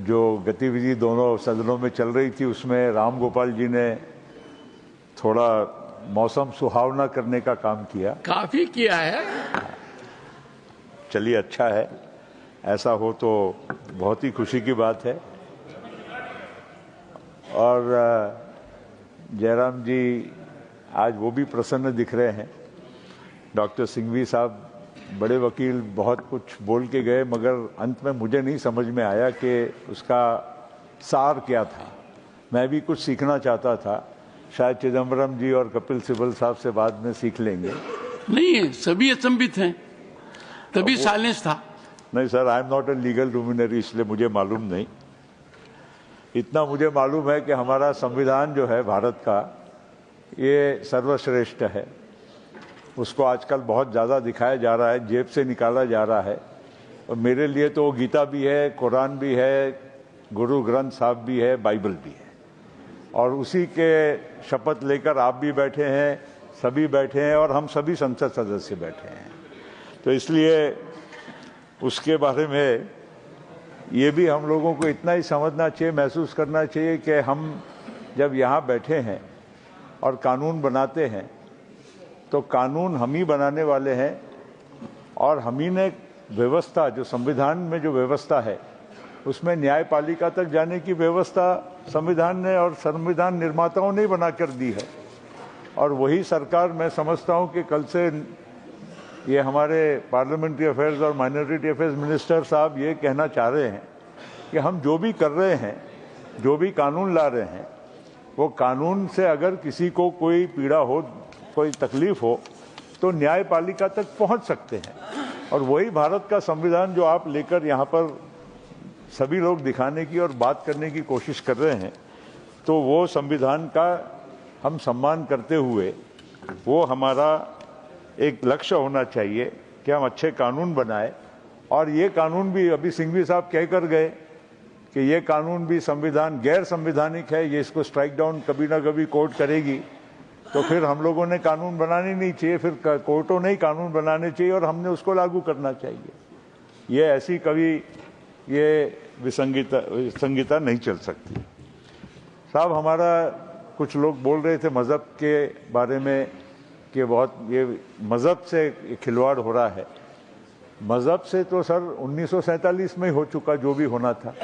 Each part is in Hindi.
जो गतिविधि दोनों सदनों में चल रही थी उसमें राम गोपाल जी ने थोड़ा मौसम सुहावना करने का काम किया। काफी किया है। चलिए, अच्छा है, ऐसा हो तो बहुत ही खुशी की बात है। और जयराम जी आज वो भी प्रसन्न दिख रहे हैं। डॉक्टर सिंघवी साहब बड़े वकील, बहुत कुछ बोल के गए, मगर अंत में मुझे नहीं समझ में आया कि उसका सार क्या था। मैं भी कुछ सीखना चाहता था, शायद चिदम्बरम जी और कपिल सिब्बल साहब से बाद में सीख लेंगे। नहीं है, सभी अचंभित हैं, तभी साइलेंस था। नहीं sir, I am not a legal luminary, इसलिए मुझे मालूम नहीं। इतना मुझे मालूम है कि हमारा संविधान जो है भारत का, ये सर्वश्रेष्ठ है। उसको आजकल बहुत ज़्यादा दिखाया जा रहा है, जेब से निकाला जा रहा है। और मेरे लिए तो गीता भी है, कुरान भी है, गुरु ग्रंथ साहब भी है, बाइबल भी है। और उसी के शपथ लेकर आप भी बैठे हैं, सभी बैठे हैं, और हम सभी संसद सदस्य बैठे हैं। तो इसलिए उसके बारे में ये भी हम लोगों को इतना ही समझना चाहिए, महसूस करना चाहिए कि हम जब यहाँ बैठे हैं और कानून बनाते हैं तो कानून हम ही बनाने वाले हैं, और हम ही ने व्यवस्था, जो संविधान में जो व्यवस्था है उसमें न्यायपालिका तक जाने की व्यवस्था संविधान ने और संविधान निर्माताओं ने बना कर दी है। और वही सरकार, मैं समझता हूँ कि कल से ये हमारे पार्लियामेंट्री अफेयर्स और माइनॉरिटी अफेयर्स मिनिस्टर साहब ये कहना चाह रहे हैं कि हम जो भी कर रहे हैं, जो भी कानून ला रहे हैं, वो कानून से अगर किसी को कोई पीड़ा हो, कोई तकलीफ हो, तो न्यायपालिका तक पहुंच सकते हैं। और वही भारत का संविधान जो आप लेकर यहाँ पर सभी लोग दिखाने की और बात करने की कोशिश कर रहे हैं, तो वो संविधान का हम सम्मान करते हुए, वो हमारा एक लक्ष्य होना चाहिए कि हम अच्छे कानून बनाए। और ये कानून भी अभी सिंघवी साहब कह कर गए कि ये कानून भी संविधान गैर संवैधानिक है, ये इसको स्ट्राइक डाउन कभी ना कभी कोर्ट करेगी। तो फिर हम लोगों ने कानून बनाने नहीं चाहिए, फिर कोर्टों ने ही कानून बनाने चाहिए और हमने उसको लागू करना चाहिए। ये ऐसी कभी ये विसंगीता नहीं चल सकती। साहब, हमारा कुछ लोग बोल रहे थे मज़हब के बारे में कि बहुत ये मज़हब से खिलवाड़ हो रहा है। मज़हब से तो सर 1947 में ही हो चुका जो भी होना था।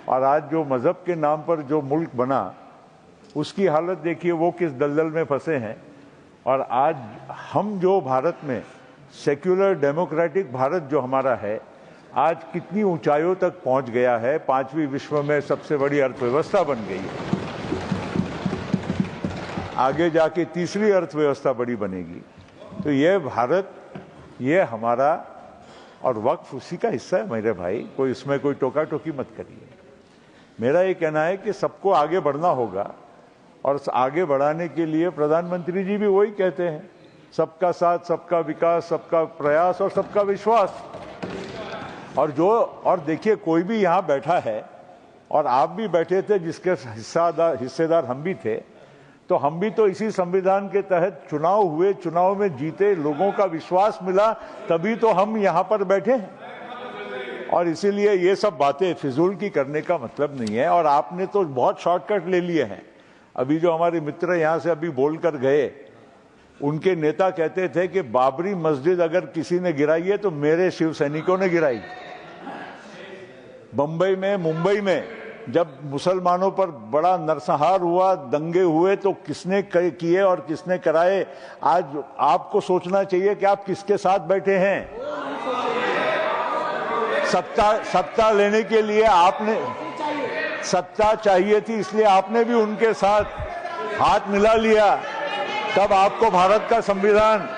और आज जो मज़हब के नाम पर जो मुल्क बना, उसकी हालत देखिए, वो किस दलदल में फंसे हैं। और आज हम जो भारत में सेक्युलर डेमोक्रेटिक भारत जो हमारा है, आज कितनी ऊंचाइयों तक पहुंच गया है, 5वीं विश्व में सबसे बड़ी अर्थव्यवस्था बन गई है, आगे जाके 3री अर्थव्यवस्था बड़ी बनेगी। तो ये भारत, ये हमारा, और वक्फ उसी का हिस्सा है मेरे भाई, कोई इसमें कोई टोका टोकी मत करिए। मेरा ये कहना है कि सबको आगे बढ़ना होगा, और आगे बढ़ाने के लिए प्रधानमंत्री जी भी वही कहते हैं, सबका साथ, सबका विकास, सबका प्रयास और सबका विश्वास। और देखिए, कोई भी यहाँ बैठा है, और आप भी बैठे थे जिसके हिस्सेदार हम भी थे, तो हम भी तो इसी संविधान के तहत चुनाव हुए, चुनाव में जीते, लोगों का विश्वास मिला, तभी तो हम यहाँ पर बैठे हैं। और इसीलिए ये सब बातें फिजूल की करने का मतलब नहीं है। और आपने तो बहुत शॉर्टकट ले लिए हैं। अभी जो हमारे मित्र यहाँ से अभी बोल कर गए, उनके नेता कहते थे कि बाबरी मस्जिद अगर किसी ने गिराई है तो मेरे शिव सैनिकों ने गिराई। बंबई में, मुंबई में जब मुसलमानों पर बड़ा नरसंहार हुआ, दंगे हुए, तो किसने किए और किसने कराए? आज आपको सोचना चाहिए कि आप किसके साथ बैठे हैं। सत्ता लेने के लिए आपने, सत्ता चाहिए थी, इसलिए आपने भी उनके साथ हाथ मिला लिया। तब आपको भारत का संविधान,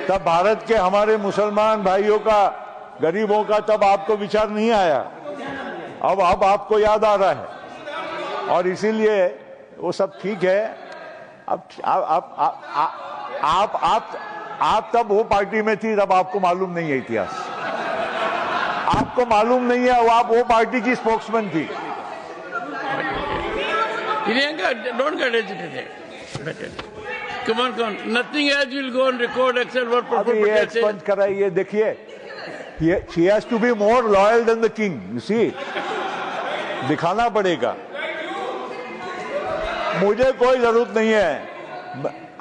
तब भारत के हमारे मुसलमान भाइयों का, गरीबों का, तब आपको विचार नहीं आया। अब आपको याद आ रहा है। और इसीलिए वो सब ठीक है। अब आप तब वो पार्टी में थी, तब आपको मालूम नहीं है इतिहास, आपको मालूम नहीं है। आप वो पार्टी की स्पोक्समैन थी। Priyanka, don't get agitated. Come on. Nothing else will go on record except what Prabhu Patel said. Expunge कराइए। देखिए, she has to be more loyal than the king. You see, दिखाना पड़ेगा। मुझे कोई जरूरत नहीं है,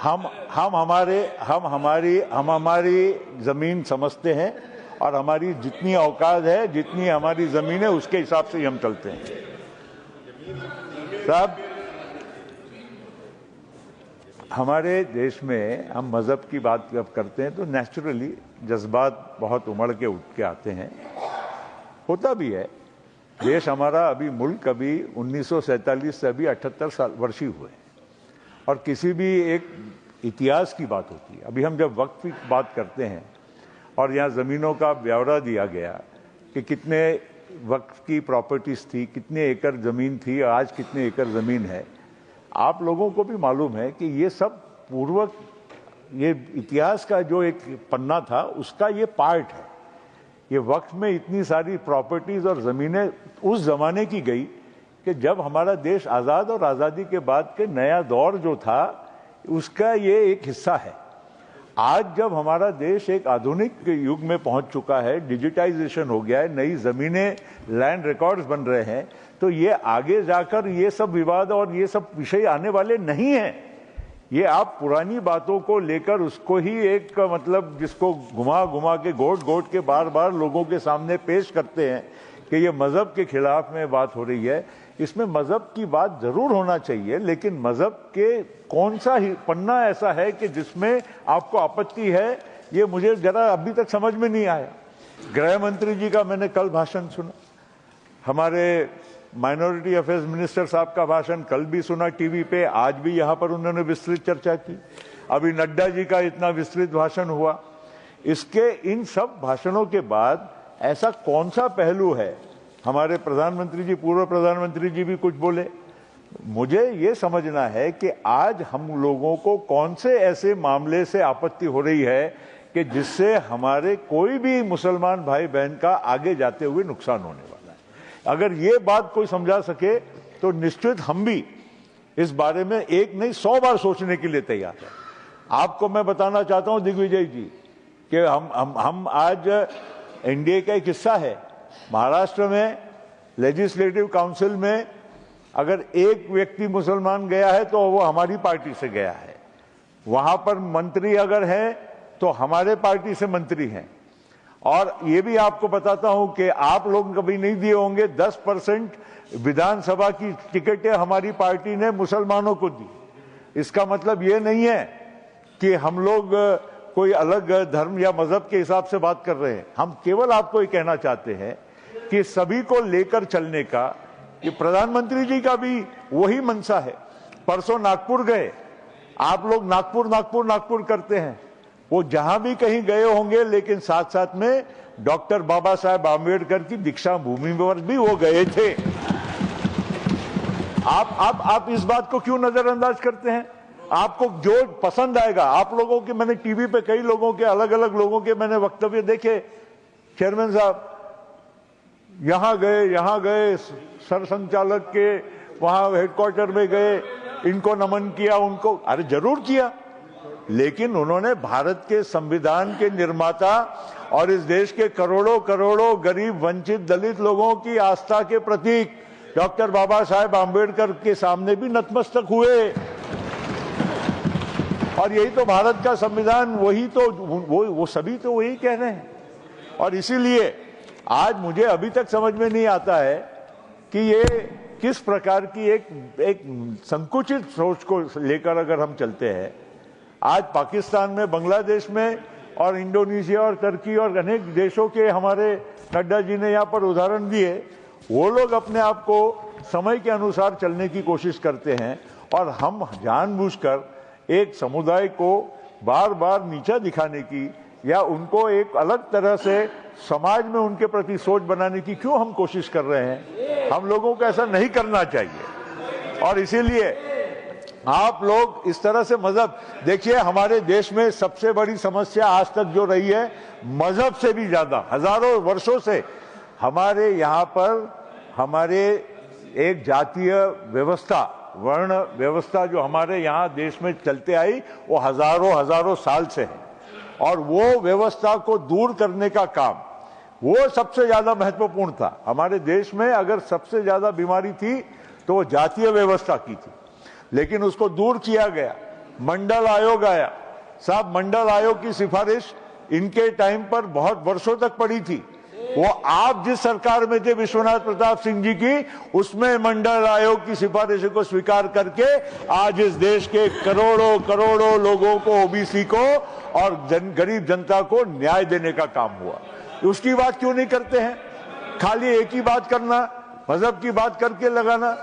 हम हमारी जमीन समझते हैं और हमारी जितनी औकात है, जितनी हमारी जमीन है, उसके हिसाब से हम चलते हैं। साहब, हमारे देश में हम मजहब की बात जब करते हैं तो नेचुरली जज्बात बहुत उमड़ के उठ के आते हैं, होता भी है। देश हमारा अभी मुल्क अभी 1947 से अभी 78 वर्षीय हुए और किसी भी एक इतिहास की बात होती है। अभी हम जब वक्त की बात करते हैं और यहाँ ज़मीनों का ब्यौरा दिया गया कि कितने वक्त की प्रॉपर्टीज थी, कितने एकड़ ज़मीन थी, आज कितने एकड़ ज़मीन है, आप लोगों को भी मालूम है कि ये सब पूर्वक ये इतिहास का जो एक पन्ना था उसका ये पार्ट है। ये वक्त में इतनी सारी प्रॉपर्टीज और ज़मीनें उस ज़माने की गई कि जब हमारा देश आज़ाद और आज़ादी के बाद के नया दौर जो था उसका ये एक हिस्सा है। आज जब हमारा देश एक आधुनिक युग में पहुंच चुका है, डिजिटाइजेशन हो गया है, नई ज़मीनें, लैंड रिकॉर्ड्स बन रहे हैं, तो ये आगे जाकर ये सब विवाद और ये सब विषय आने वाले नहीं हैं। ये आप पुरानी बातों को लेकर उसको ही एक मतलब जिसको घुमा घुमा के गोट के बार बार लोगों के सामने पेश करते हैं कि ये मज़हब के खिलाफ में बात हो रही है। इसमें मज़हब की बात ज़रूर होना चाहिए, लेकिन मज़हब के कौन सा ही पन्ना ऐसा है कि जिसमें आपको आपत्ति है, ये मुझे ज़रा अभी तक समझ में नहीं आया। गृह मंत्री जी का मैंने कल भाषण सुना, हमारे माइनॉरिटी अफेयर्स मिनिस्टर साहब का भाषण कल भी सुना टीवी पे, आज भी यहाँ पर उन्होंने विस्तृत चर्चा की। अभी नड्डा जी का इतना विस्तृत भाषण हुआ। इसके इन सब भाषणों के बाद ऐसा कौन सा पहलू है, हमारे प्रधानमंत्री जी, पूर्व प्रधानमंत्री जी भी कुछ बोले, मुझे ये समझना है कि आज हम लोगों को कौन से ऐसे मामले से आपत्ति हो रही है कि जिससे हमारे कोई भी मुसलमान भाई बहन का आगे जाते हुए नुकसान होने वाला है। अगर ये बात कोई समझा सके तो निश्चित हम भी इस बारे में एक नहीं 100 बार सोचने के लिए तैयार है। आपको मैं बताना चाहता हूं दिग्विजय जी कि हम आज एनडीए का एक हिस्सा है। महाराष्ट्र में लेजिस्लेटिव काउंसिल में अगर एक व्यक्ति मुसलमान गया है तो वो हमारी पार्टी से गया है। वहां पर मंत्री अगर है तो हमारे पार्टी से मंत्री हैं। और ये भी आपको बताता हूं कि आप लोग कभी नहीं दिए होंगे, 10% विधानसभा की टिकटें हमारी पार्टी ने मुसलमानों को दी। इसका मतलब ये नहीं है कि हम लोग कोई अलग धर्म या मजहब के हिसाब से बात कर रहे हैं। हम केवल आपको ये कहना चाहते हैं कि सभी को लेकर चलने का, ये प्रधानमंत्री जी का भी वही मंशा है। परसों नागपुर गए, आप लोग नागपुर करते हैं, वो जहां भी कहीं गए होंगे, लेकिन साथ साथ में डॉक्टर बाबा साहेब आम्बेडकर की दीक्षा भूमि पर भी वो गए थे। आप इस बात को क्यों नजरअंदाज करते हैं? आपको जो पसंद आएगा, आप लोगों के, मैंने टीवी पे कई लोगों के, अलग अलग लोगों के मैंने वक्तव्य देखे, चेयरमैन साहब यहां गए, सर संचालक के वहां हेडक्वार्टर में गए, इनको नमन किया, उनको, अरे जरूर किया, लेकिन उन्होंने भारत के संविधान के निर्माता और इस देश के करोड़ों करोड़ों गरीब, वंचित, दलित लोगों की आस्था के प्रतीक डॉक्टर बाबा साहेब आम्बेडकर के सामने भी नतमस्तक हुए। और यही तो भारत का संविधान, वही तो वो सभी तो वही कह रहे हैं। और इसीलिए आज मुझे अभी तक समझ में नहीं आता है कि ये किस प्रकार की एक संकुचित सोच को लेकर अगर हम चलते हैं। आज पाकिस्तान में, बांग्लादेश में और इंडोनेशिया और तुर्की और अनेक देशों के हमारे नड्डा जी ने यहाँ पर उदाहरण दिए, वो लोग अपने आप को समय के अनुसार चलने की कोशिश करते हैं और हम जानबूझकर एक समुदाय को बार बार नीचा दिखाने की या उनको एक अलग तरह से समाज में उनके प्रति सोच बनाने की क्यों हम कोशिश कर रहे हैं? हम लोगों को ऐसा नहीं करना चाहिए। और इसीलिए आप लोग इस तरह से मजहब, देखिए हमारे देश में सबसे बड़ी समस्या आज तक जो रही है, मजहब से भी ज्यादा हजारों वर्षों से हमारे यहाँ पर हमारे एक जातीय व्यवस्था, वर्ण व्यवस्था जो हमारे यहाँ देश में चलते आई, वो हजारों साल से है। और वो व्यवस्था को दूर करने का काम वो सबसे ज्यादा महत्वपूर्ण था। हमारे देश में अगर सबसे ज्यादा बीमारी थी तो वो जातीय व्यवस्था की थी, लेकिन उसको दूर किया गया। मंडल आयोग आया। साहब, मंडल आयोग की सिफारिश इनके टाइम पर बहुत वर्षों तक पड़ी थी। वो आप जिस सरकार में थे विश्वनाथ प्रताप सिंह जी की, उसमें मंडल आयोग की सिफारिशों को स्वीकार करके आज इस देश के करोड़ों करोड़ों लोगों को, ओबीसी को और गरीब जनता को न्याय देने का काम हुआ। उसकी बात क्यों नहीं करते हैं? खाली एक ही बात करना, मजहब की बात करके लगाना,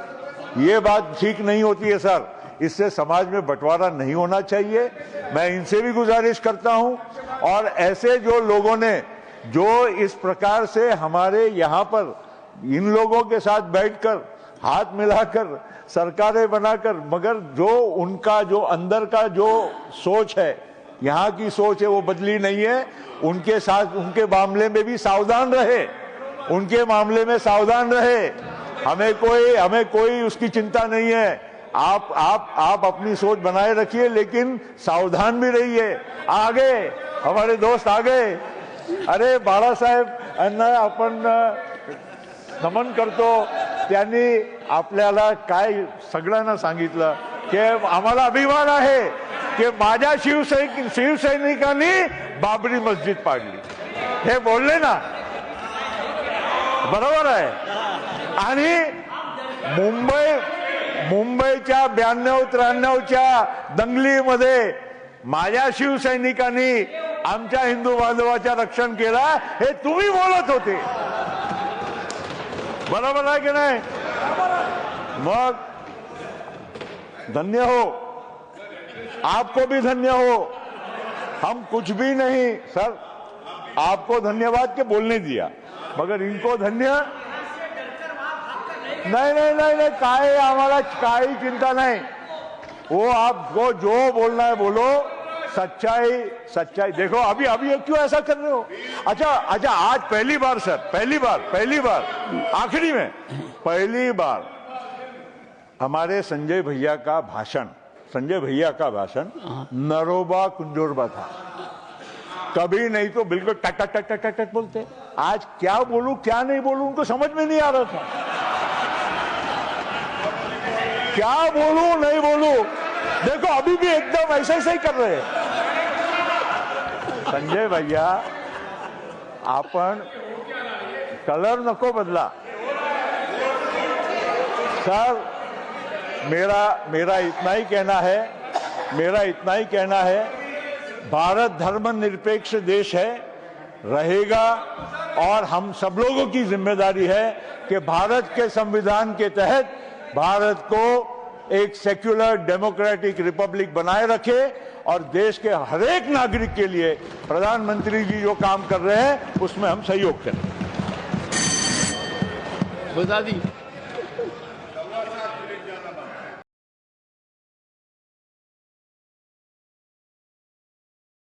ये बात ठीक नहीं होती है सर। इससे समाज में बंटवारा नहीं होना चाहिए। मैं इनसे भी गुजारिश करता हूं, और ऐसे जो लोगों ने जो इस प्रकार से हमारे यहाँ पर इन लोगों के साथ बैठकर हाथ मिलाकर सरकारें बनाकर, मगर जो उनका जो अंदर का जो सोच है, यहाँ की सोच है, वो बदली नहीं है। उनके साथ, उनके मामले में भी सावधान रहे, उनके मामले में सावधान रहे। हमें कोई उसकी चिंता नहीं है। आप अपनी सोच बनाए रखिए, लेकिन सावधान भी रहिए। आगे हमारे दोस्त आगे, अरे बाळासाहेब यांना आपण नमन करतो। त्यांनी आपल्याला काय सगळ्यांना सांगितलं की आम्हाला अभिमान आहे की माझ्या शिवसैनिकांनी बाबरी मस्जिद पाडली, हे बोलले ना, बरोबर आहे। आणि मुंबईच्या 92-93च्या दंगलीमध्ये माझ्या शिवसैनिकांनी आमच्या हिंदू बांधवाच्या रक्षण केला, हे तुम्ही बोलत होते, बरोबर आहे की नाही? मग धन्य हो, आपको भी धन्य हो। हम कुछ भी नहीं सर, आपको धन्यवाद के बोलने दिया, मगर इनको धन्य नहीं, काय आम्हाला काही चिंता नहीं। वो आपको जो बोलना है बोलो, सच्चाई देखो। अभी क्यों ऐसा कर रहे हो? अच्छा, आज पहली बार सर, पहली बार आखिरी में पहली बार हमारे संजय भैया का भाषण नरोबा कुंजोरबा था। कभी नहीं तो बिल्कुल टट बोलते। आज क्या बोलूं क्या नहीं बोलूं उनको समझ में नहीं आ रहा था। क्या बोलूं नहीं बोलूं, देखो अभी भी एकदम ऐसा ही कर रहे हैं। संजय भैया, आपण कलर नको बदला सर। मेरा इतना ही कहना है, भारत धर्मनिरपेक्ष देश है, रहेगा, और हम सब लोगों की जिम्मेदारी है कि भारत के संविधान के तहत भारत को एक सेक्युलर डेमोक्रेटिक रिपब्लिक बनाए रखे, और देश के हर एक नागरिक के लिए प्रधानमंत्री जी जो काम कर रहे हैं उसमें हम सहयोग करें। बता दी।